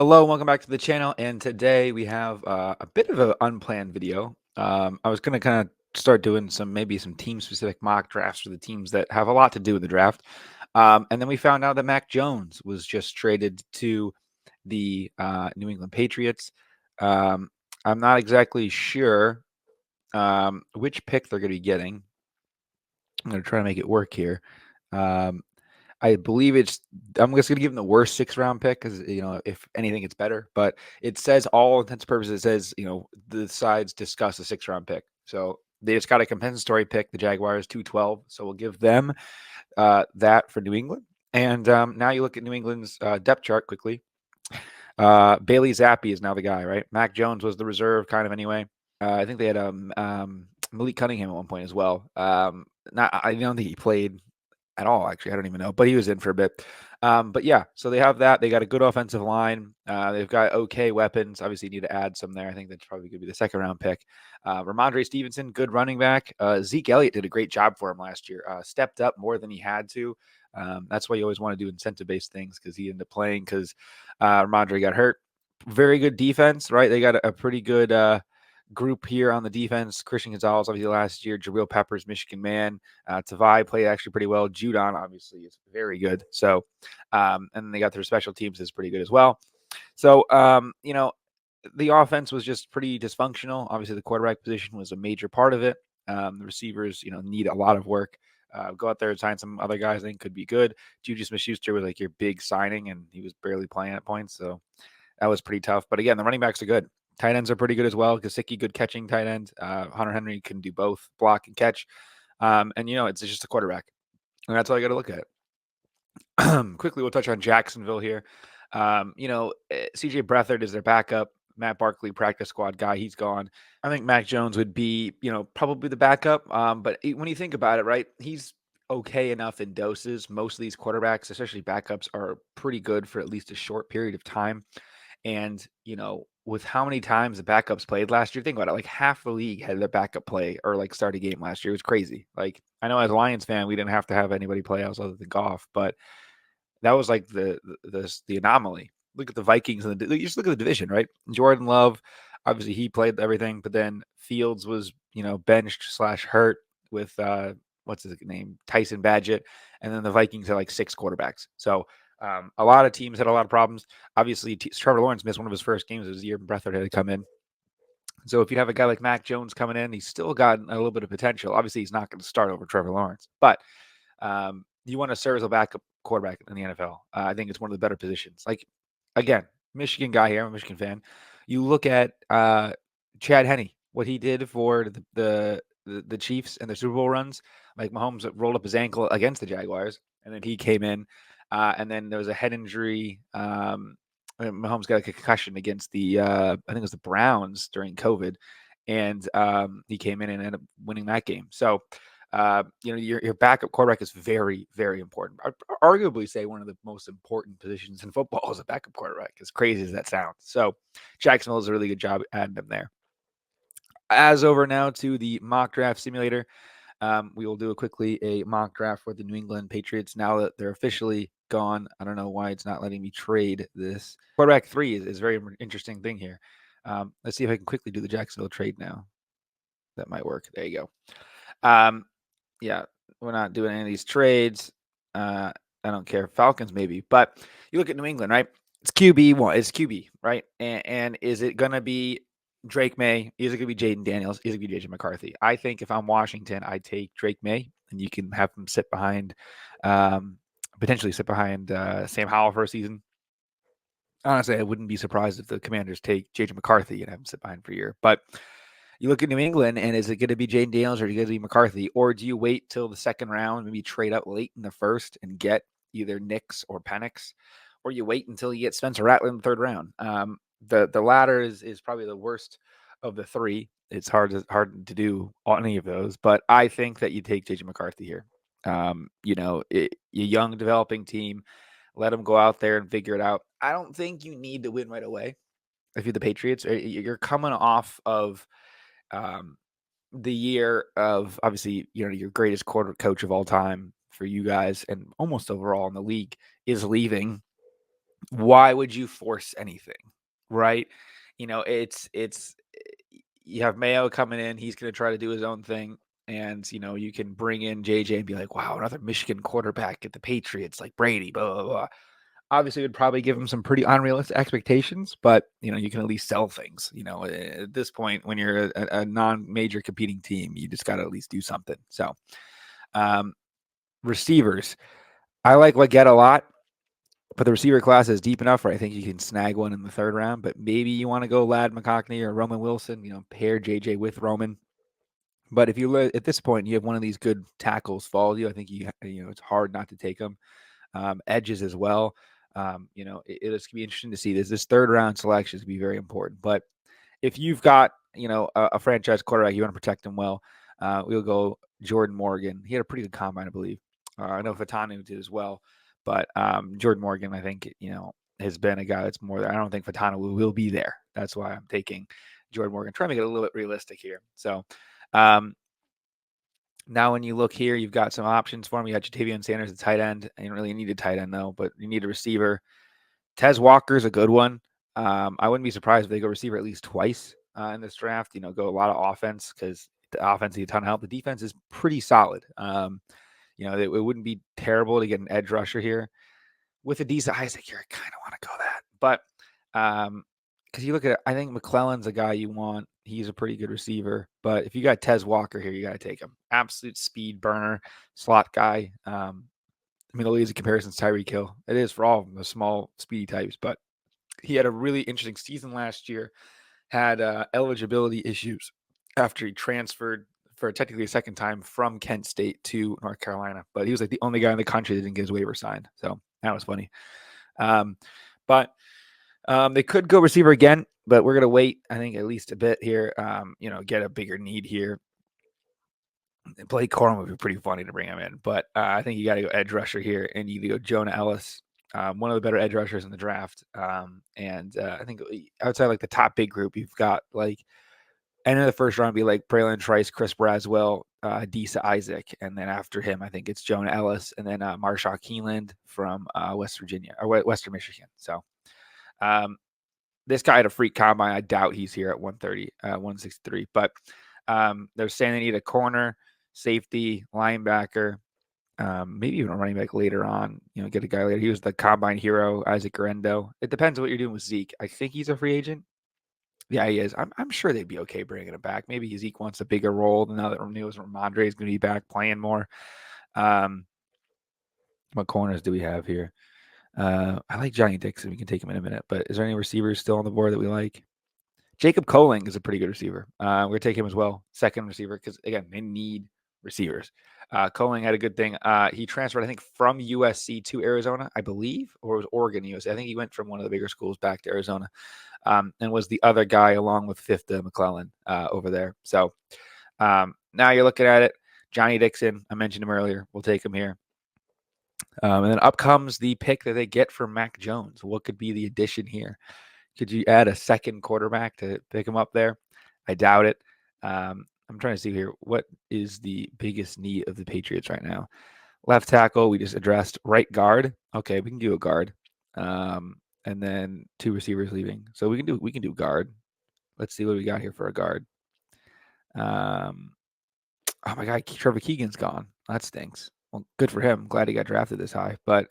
Hello, welcome back to the channel. And today we have a bit of an unplanned video. I was going to kind of start doing maybe some team specific mock drafts for the teams that have a lot to do with the draft. And then we found out that Mac Jones was just traded to the New England Patriots. Um, I'm not exactly sure which pick they're going to be getting. I'm going to try to make it work here. Um, I believe I'm just going to give them the worst 6th-round pick because, if anything, it's better. But it says, all intents and purposes, it says, the sides discuss a 6th-round pick. So they just got a compensatory pick, the Jaguars, 212. So we'll give them that for New England. And now you look at New England's depth chart quickly. Bailey Zappi is now the guy, right? Mac Jones was the reserve kind of anyway. I think they had Malik Cunningham at one point as well. I don't think he played at all, actually. I don't even know, but he was in for a bit. But yeah, so they have that. They got a good offensive line. They've got okay weapons. Obviously, you need to add some there. I think that's probably going to be the 2nd-round pick. Ramondre Stevenson, good running back. Zeke Elliott did a great job for him last year. Stepped up more than he had to. That's why you always want to do incentive-based things because he ended up playing because Ramondre got hurt. Very good defense, right? They got a pretty good group here on the defense. Christian Gonzalez, obviously last year. Jabril Peppers, Michigan man. Tavai played actually pretty well. Judon, obviously, is very good. So, and then they got their special teams is pretty good as well. So, the offense was just pretty dysfunctional. Obviously, the quarterback position was a major part of it. The receivers, need a lot of work. Go out there and sign some other guys I think could be good. Juju Smith-Schuster was like your big signing, and he was barely playing at points. So that was pretty tough. But again, the running backs are good. Tight ends are pretty good as well. Gesicki, good catching tight end. Hunter Henry can do both, block and catch. And, it's just a quarterback. And that's all you got to look at. Quickly, we'll touch on Jacksonville here. CJ Beathard is their backup. Matt Barkley, practice squad guy, he's gone. I think Mac Jones would be, probably the backup. But when you think about it, right, he's okay enough in doses. Most of these quarterbacks, especially backups, are pretty good for at least a short period of time. And, with how many times the backups played last year, think about it. Like half the league had their backup play or like start a game last year. It was crazy. Like I know as a Lions fan, we didn't have to have anybody play else other than Goff, but that was like the anomaly. Look at the Vikings and you just look at the division, right? Jordan Love, obviously he played everything, but then Fields was benched / hurt with what's his name, Tyson Badgett, and then the Vikings had like 6 quarterbacks. So a lot of teams had a lot of problems. Obviously, Trevor Lawrence missed one of his first games. It was the year Beathard had to come in. So if you have a guy like Mac Jones coming in, he's still got a little bit of potential. Obviously, he's not going to start over Trevor Lawrence, but you want to serve as a backup quarterback in the NFL. I think it's one of the better positions. Like, again, Michigan guy here. I'm a Michigan fan. You look at Chad Henne, what he did for the Chiefs and the Super Bowl runs. Like Mahomes rolled up his ankle against the Jaguars, and then he came in, and then there was a head injury. Mahomes got a concussion against I think it was the Browns during COVID, and he came in and ended up winning that game. So, your backup quarterback is very, very important. I'd arguably say one of the most important positions in football is a backup quarterback, as crazy as that sounds. So, Jacksonville does a really good job adding them there. As over now to the mock draft simulator. We will do a mock draft for the New England Patriots now that they're officially gone. I don't know why it's not letting me trade this. Quarterback 3 is a very interesting thing here. Let's see if I can quickly do the Jacksonville trade now. That might work. There you go. Yeah, we're not doing any of these trades. I don't care. Falcons maybe, but you look at New England, right? It's QB1. It's QB, right? And is it going to be Drake May? Is it going to be Jaden Daniels? Is it going to be JJ McCarthy? I think if I'm Washington, I take Drake May, and you can have him sit behind, potentially sit behind Sam Howell for a season. Honestly, I wouldn't be surprised if the Commanders take JJ McCarthy and have him sit behind for a year. But you look at New England, and is it going to be Jaden Daniels or is it going to be McCarthy? Or do you wait till the 2nd round, maybe trade up late in the 1st and get either Nix or Penix? Or you wait until you get Spencer Rattler in the 3rd round? The latter is probably the worst of the 3. It's hard to do any of those, but I think that you take JJ McCarthy here. A young developing team, let them go out there and figure it out. I don't think you need to win right away if you're the Patriots. You're coming off of the year of obviously, your greatest quarter coach of all time for you guys and almost overall in the league is leaving. why would you force anything, right? It's you have Mayo coming in, he's going to try to do his own thing. And, you can bring in JJ and be like, wow, another Michigan quarterback at the Patriots, like Brady, blah, blah, blah. Obviously, it would probably give him some pretty unrealistic expectations, but, you can at least sell things. At this point, when you're a non-major competing team, you just got to at least do something. So, um, receivers, I like Leggett a lot. But the receiver class is deep enough where I think you can snag one in the third round. But maybe you want to go Lad McConkey or Roman Wilson, pair JJ with Roman. But if you look at this point, you have one of these good tackles fall you. I think it's hard not to take them. Edges as well. It's going to be interesting to see this third round selection is going to be very important. But if you've got a franchise quarterback, you want to protect him well. We'll go Jordan Morgan. He had a pretty good combine, I believe. I know Fatanu did as well, but Jordan Morgan, I think has been a guy that's more there. I don't think Fatanu will be there. That's why I'm taking Jordan Morgan. Trying to make it a little bit realistic here. So now when you look here, you've got some options for him. You got Jatavion Sanders, the tight end. You don't really need a tight end though, but you need a receiver. Tez Walker's a good one. I wouldn't be surprised if they go receiver at least twice in this draft. Go a lot of offense because the offense needs a ton of help. The defense is pretty solid. It wouldn't be terrible to get an edge rusher here. With Adisa Isaac, you kind of want to go that. But because you look at it, I think McClellan's a guy you want. He's a pretty good receiver. But if you got Tez Walker here, you got to take him. Absolute speed burner, slot guy. The easy comparison is Tyreek Hill. It is for all of them, the small, speedy types. But he had a really interesting season last year, had eligibility issues after he transferred for technically a second time from Kent State to North Carolina. But he was like the only guy in the country that didn't get his waiver signed. So that was funny. But they could go receiver again, but we're going to wait, I think, at least a bit here, get a bigger need here. Blake Corum would be pretty funny to bring him in, but I think you got to go edge rusher here, and you go Jonah Ellis, one of the better edge rushers in the draft. And I think outside like the top big group, you've got like end of the first round be like Braylon Trice, Chris Braswell, Adisa Isaac, and then after him, I think it's Jonah Ellis, and then Marshawn Keeneland from West Virginia or Western Michigan. So this guy had a freak combine. I doubt he's here at 130, 163, but they're saying they need a corner, safety, linebacker, maybe even a running back later on, get a guy later. He was the combine hero, Isaac Garendo. It depends on what you're doing with Zeke. I think he's a free agent. Yeah, he is. I'm sure they'd be okay bringing him back. Maybe Zeke wants a bigger role now that Ramondre is going to be back playing more. What corners do we have here? I like Johnny Dixon. We can take him in a minute. But is there any receivers still on the board that we like? Jacob Coling is a pretty good receiver. We're going to take him as well. Second receiver because, again, they need receivers. Coling had a good thing. He transferred, I think, from USC to Arizona, I believe, or it was Oregon USC. I think he went from one of the bigger schools back to Arizona and was the other guy along with fifth McClellan over there. So now you're looking at it. Johnny Dixon, I mentioned him earlier. We'll take him here. And then up comes the pick that they get for Mac Jones. What could be the addition here? Could you add a second quarterback to pick him up there? I doubt it. I'm trying to see here. What is the biggest need of the Patriots right now? Left tackle, we just addressed. Right guard. Okay, we can do a guard. And then two receivers leaving. So we can do guard. Let's see what we got here for a guard. Oh my God, Trevor Keegan's gone. That stinks. Well, good for him. Glad he got drafted this high. But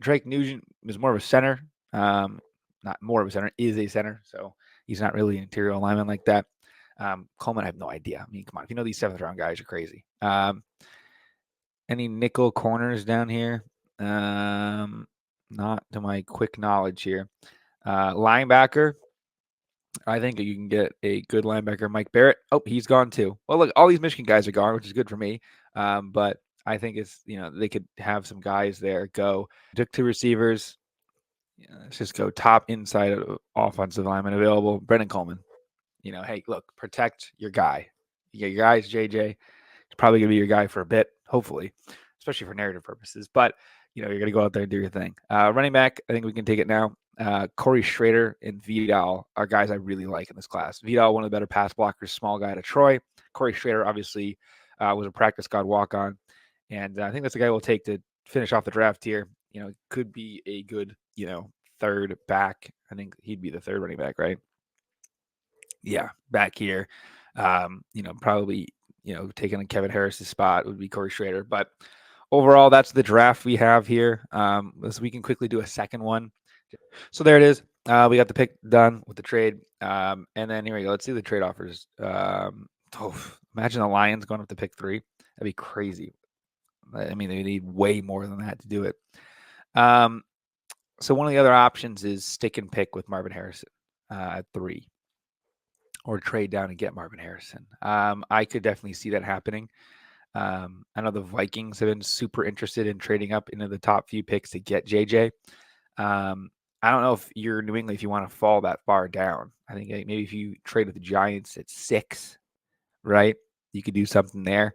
Drake Nugent is more of a center. Not more of a center, is a center. So he's not really an interior alignment like that. Coleman, I have no idea. I mean, come on. If you know these seventh round guys are crazy. Any nickel corners down here? Not to my quick knowledge here. Linebacker. I think you can get a good linebacker, Mike Barrett. Oh, he's gone too. Well, look, all these Michigan guys are gone, which is good for me. But I think it's, they could have some guys there go. Took two receivers. Let's just go top inside of offensive lineman available. Brendan Coleman. Hey, look, protect your guy. Your guy's JJ. He's probably going to be your guy for a bit, hopefully, especially for narrative purposes. But, you're going to go out there and do your thing. Running back, I think we can take it now. Corey Schrader and Vidal are guys I really like in this class. Vidal, one of the better pass blockers, small guy to Troy. Corey Schrader, obviously, was a practice squad walk-on. And I think that's the guy we'll take to finish off the draft here. Could be a good, third back. I think he'd be the third running back, right? Yeah, back here. Probably, taking Kevin Harris's spot would be Corey Schrader. But overall, that's the draft we have here. So we can quickly do a second one. So there it is. We got the pick done with the trade. And then here we go. Let's see the trade offers. Imagine the Lions going up to pick 3. That'd be crazy. I mean, they need way more than that to do it. So one of the other options is stick and pick with Marvin Harrison at 3, or trade down and get Marvin Harrison. I could definitely see that happening. I know the Vikings have been super interested in trading up into the top few picks to get JJ. I don't know if you're New England, if you want to fall that far down. I think maybe if you trade with the Giants at 6, right, you could do something there.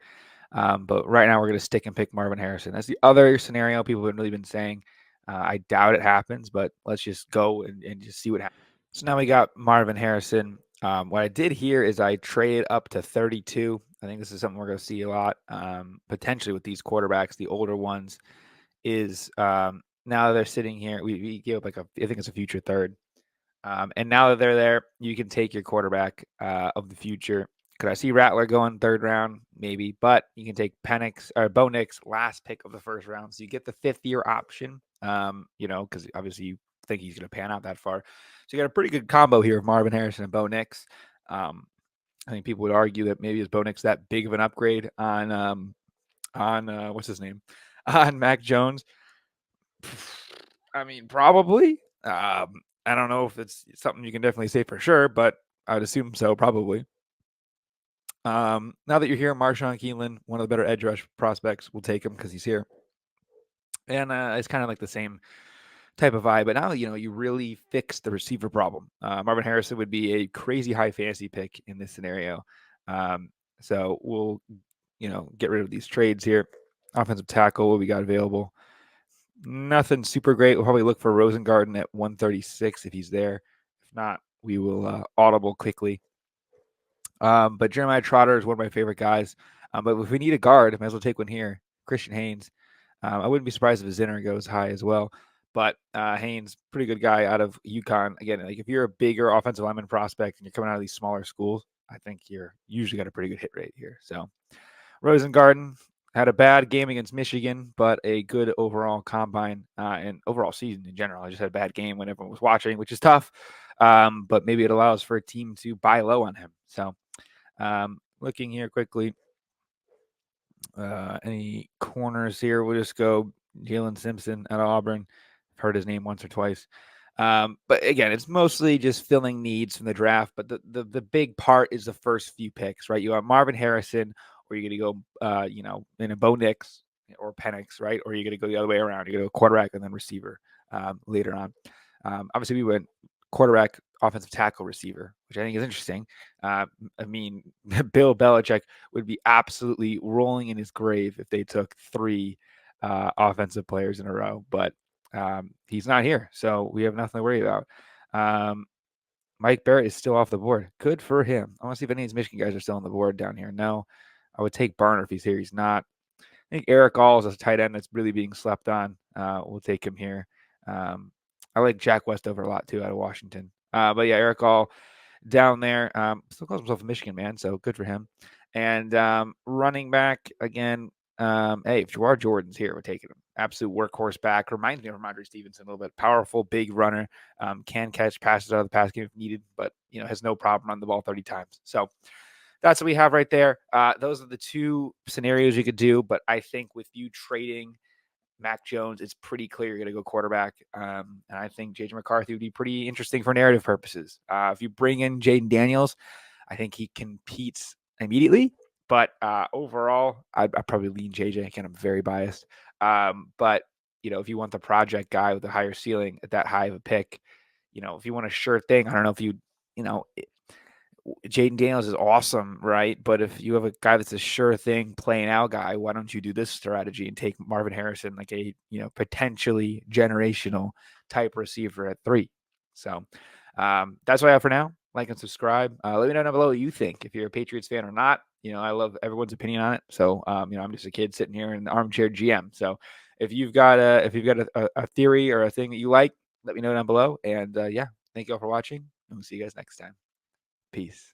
But right now we're going to stick and pick Marvin Harrison. That's the other scenario people have really been saying. I doubt it happens, but let's just go and just see what happens. So now we got Marvin Harrison. What I did here is I traded up to 32. I think this is something we're going to see a lot, potentially with these quarterbacks, the older ones, is now that they're sitting here, we gave up I think it's a future third. And now that they're there, you can take your quarterback of the future. Could I see Rattler going 3rd round? Maybe, but you can take Penix or Bo Nix, last pick of the 1st round. So you get the 5th-year option, because obviously you think he's going to pan out that far. So you got a pretty good combo here of Marvin Harrison and Bo Nix. I think people would argue that maybe is Bo Nix that big of an upgrade on what's his name? On Mac Jones. I mean, probably. I don't know if it's something you can definitely say for sure, but I would assume so, probably. Now that you're here, Marshawn Keelan, one of the better edge rush prospects, we'll take him because he's here. And it's kind of like the same type of vibe. But now, you really fix the receiver problem. Marvin Harrison would be a crazy high fantasy pick in this scenario. So we'll, get rid of these trades here. Offensive tackle, what we got available. Nothing super great. We'll probably look for Rosengarten at 136 if he's there. If not, we will audible quickly. But Jeremiah Trotter is one of my favorite guys. But if we need a guard, I might as well take one here. Christian Haynes. I wouldn't be surprised if Zinner goes high as well. But Haynes, pretty good guy out of UConn. Again, like if you're a bigger offensive lineman prospect and you're coming out of these smaller schools, I think you're usually got a pretty good hit rate here. So Rosengarten had a bad game against Michigan, but a good overall combine and overall season in general. I just had a bad game when everyone was watching, which is tough. But maybe it allows for a team to buy low on him. So looking here quickly, any corners here? We'll just go Jalen Simpson out of Auburn. I've heard his name once or twice. But again, it's mostly just filling needs from the draft. But the big part is the first few picks, right? You have Marvin Harrison, or you're going to go, in a Bo Nix or Penix, right? Or you're going to go the other way around. You're going to go quarterback and then receiver later on. Obviously, we went quarterback, offensive tackle, receiver, which I think is interesting. I mean, Bill Belichick would be absolutely rolling in his grave if they took 3 offensive players in a row, but he's not here, so we have nothing to worry about. Mike Barrett is still off the board. Good for him. I want to see if any of these Michigan guys are still on the board down here. No, I would take Barner if he's here. He's not. I think Eric All is a tight end that's really being slept on. We'll take him here. I like Jack Westover a lot too out of Washington. But yeah, Eric All down there. Still calls himself a Michigan man, so good for him. And running back again. Hey, if Jawar Jordan's here, we're taking him. Absolute workhorse back. Reminds me of Ramondre Stevenson a little bit. Powerful, big runner. Can catch passes out of the pass game if needed, but has no problem running the ball 30 times. So that's what we have right there. Those are the 2 scenarios you could do, but I think with you trading Mac Jones, it's pretty clear you're going to go quarterback. And I think J.J. McCarthy would be pretty interesting for narrative purposes. If you bring in Jaden Daniels, I think he competes immediately. But overall, I'd probably lean JJ. Again, I'm very biased. But, if you want the project guy with a higher ceiling at that high of a pick, if you want a sure thing, I don't know if Jaden Daniels is awesome, right? But if you have a guy that's a sure thing playing out guy, why don't you do this strategy and take Marvin Harrison, like a potentially generational type receiver at 3? So that's what I have for now. Like and subscribe. Let me know down below what you think. If you're a Patriots fan or not, I love everyone's opinion on it. So I'm just a kid sitting here in the armchair GM. So if you've got a theory or a thing that you like, let me know down below. And yeah, thank you all for watching, and we'll see you guys next time. Peace.